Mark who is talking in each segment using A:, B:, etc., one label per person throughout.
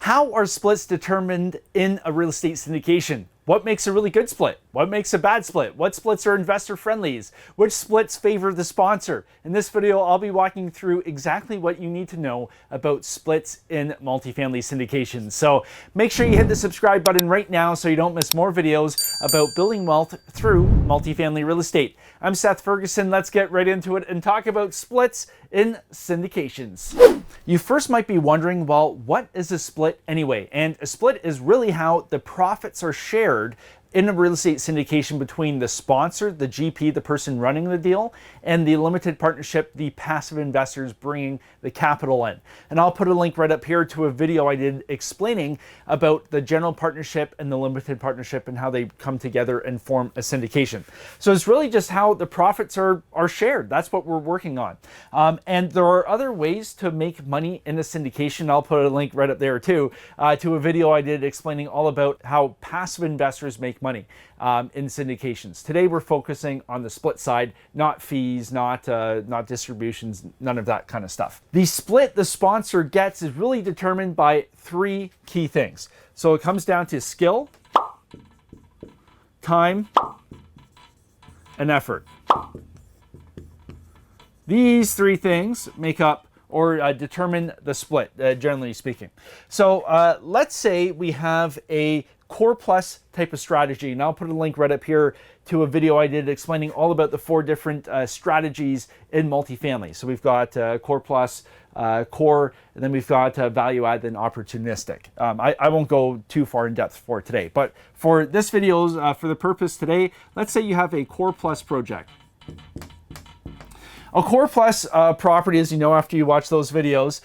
A: How are splits determined in a real estate syndication? What makes a really good split? What makes a bad split? What splits are investor friendlies? Which splits favor the sponsor? In this video, I'll be walking through exactly what you need to know about splits in multifamily syndications. So make sure you hit the subscribe button right now so you don't miss more videos about building wealth through multifamily real estate. I'm Seth Ferguson. Let's get right into it and talk about splits in syndications. You first might be wondering, well, what is a split anyway? And a split is really how the profits are shared in a real estate syndication between the sponsor, the GP, the person running the deal, and the limited partnership, the passive investors bringing the capital in. And I'll put a link right up here to a video I did explaining about the general partnership and the limited partnership and how they come together and form a syndication. So it's really just how the profits are shared. That's what we're working on. And there are other ways to make money in a syndication. I'll put a link right up there too, to a video I did explaining all about how passive investors make money in syndications. Today we're focusing on the split side, not fees, not distributions, none of that kind of stuff. The split the sponsor gets is really determined by three key things. So it comes down to skill, time, and effort. These three things make up or determine the split, generally speaking. So let's say we have a core plus type of strategy, and I'll put a link right up here to a video I did explaining all about the four different strategies in multifamily. So we've got core plus, core, and then we've got value add, then opportunistic. I won't go too far in depth for today, but for this video, for the purpose today, let's say you have a core plus project. A core plus property, as you know after you watch those videos,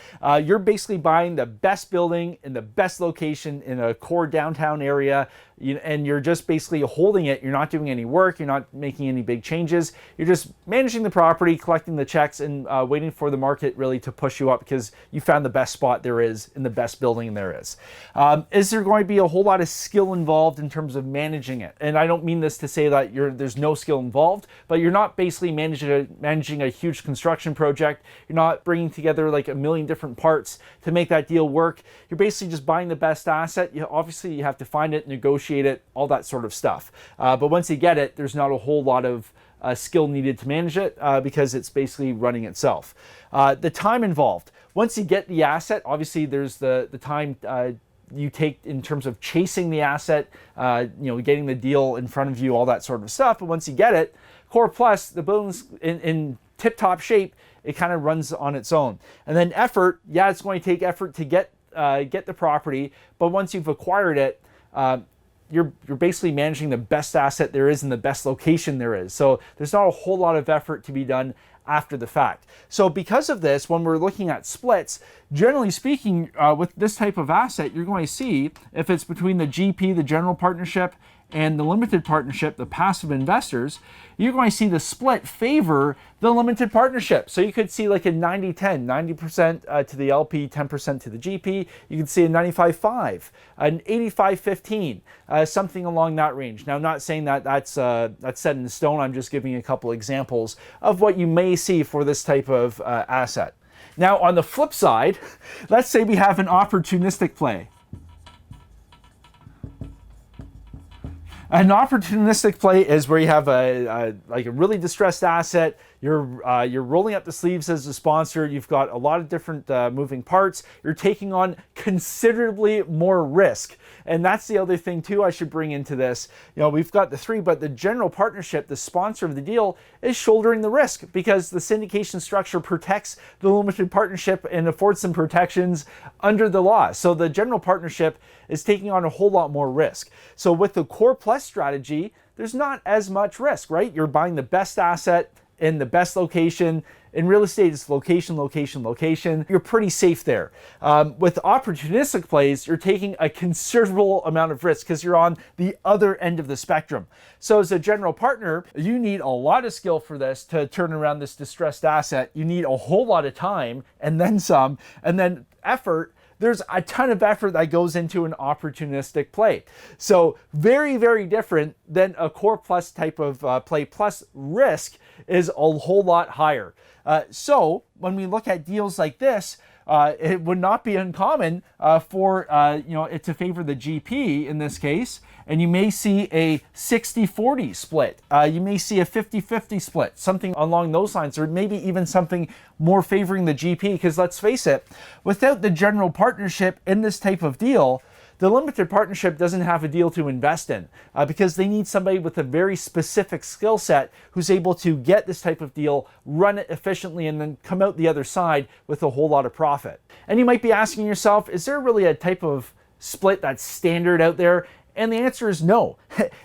A: you're basically buying the best building in the best location in a core downtown area, and you're just basically holding it. You're not doing any work. You're not making any big changes. You're just managing the property, collecting the checks, and waiting for the market really to push you up because you found the best spot there is in the best building there is. Is there going to be a whole lot of skill involved in terms of managing it? And I don't mean this to say that there's no skill involved, but you're not basically managing a huge construction project. You're not bringing together like a million different parts to make that deal work. You're basically just buying the best asset. Obviously, you have to find it, negotiate it, all that sort of stuff. But once you get it, there's not a whole lot of skill needed to manage it because it's basically running itself. The time involved. Once you get the asset, obviously there's the time you take in terms of chasing the asset, getting the deal in front of you, all that sort of stuff. But once you get it, core plus, the building's in tip-top shape, it kind of runs on its own. And then effort, yeah, it's going to take effort to get the property, but once you've acquired it, you're basically managing the best asset there is in the best location there is. So there's not a whole lot of effort to be done after the fact. So because of this, when we're looking at splits, generally speaking, with this type of asset, you're going to see if it's between the GP, the general partnership, and the limited partnership, the passive investors, you're going to see the split favor the limited partnership. So you could see like a 90-10, 90% to the LP, 10% to the GP. You could see a 95-5, an 85-15, something along that range. Now, I'm not saying that that's set in stone. I'm just giving you a couple examples of what you may see for this type of asset. Now, on the flip side, let's say we have an opportunistic play. An opportunistic play is where you have a really distressed asset. You're rolling up the sleeves as a sponsor. You've got a lot of different moving parts. You're taking on considerably more risk. And that's the other thing too I should bring into this. We've got the three, but the general partnership, the sponsor of the deal, is shouldering the risk because the syndication structure protects the limited partnership and affords some protections under the law. So the general partnership is taking on a whole lot more risk. So with the core plus strategy, there's not as much risk, right? You're buying the best asset in the best location. In real estate, it's location, location, location. You're pretty safe there. With opportunistic plays, you're taking a considerable amount of risk because you're on the other end of the spectrum. So as a general partner, you need a lot of skill for this to turn around this distressed asset. You need a whole lot of time and then some, and then effort. There's a ton of effort that goes into an opportunistic play. So very, very different than a core plus type of play, plus risk is a whole lot higher. So when we look at deals like this, it would not be uncommon for it to favor the GP in this case, and you may see a 60-40 split. You may see a 50-50 split, something along those lines, or maybe even something more favoring the GP, because let's face it, without the general partnership in this type of deal, the limited partnership doesn't have a deal to invest in because they need somebody with a very specific skill set who's able to get this type of deal, run it efficiently, and then come out the other side with a whole lot of profit. And you might be asking yourself, is there really a type of split that's standard out there? And the answer is no.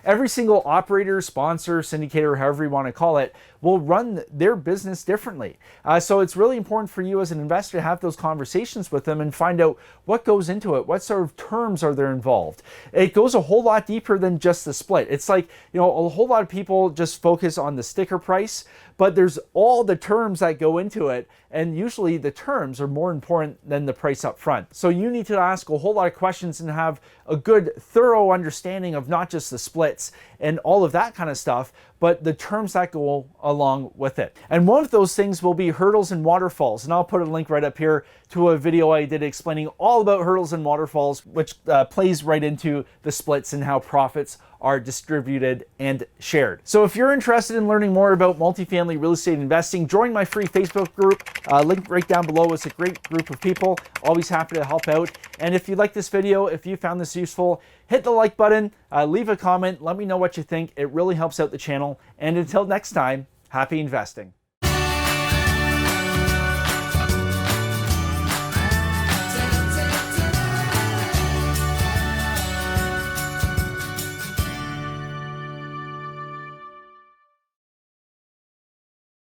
A: Every single operator, sponsor, syndicator, however you want to call it, will run their business differently. So it's really important for you as an investor to have those conversations with them and find out what goes into it. What sort of terms are there involved? It goes a whole lot deeper than just the split. It's like, a whole lot of people just focus on the sticker price, but there's all the terms that go into it. And usually the terms are more important than the price up front. So you need to ask a whole lot of questions and have a good, thorough understanding of not just the splits and all of that kind of stuff, but the terms that go along with it. And one of those things will be hurdles and waterfalls. And I'll put a link right up here to a video I did explaining all about hurdles and waterfalls, which plays right into the splits and how profits are distributed and shared. So if you're interested in learning more about multifamily real estate investing, join my free Facebook group. Link right down below. It's a great group of people. Always happy to help out. And if you like this video, if you found this useful, hit the like button, leave a comment, let me know what you think. It really helps out the channel. And until next time, happy investing.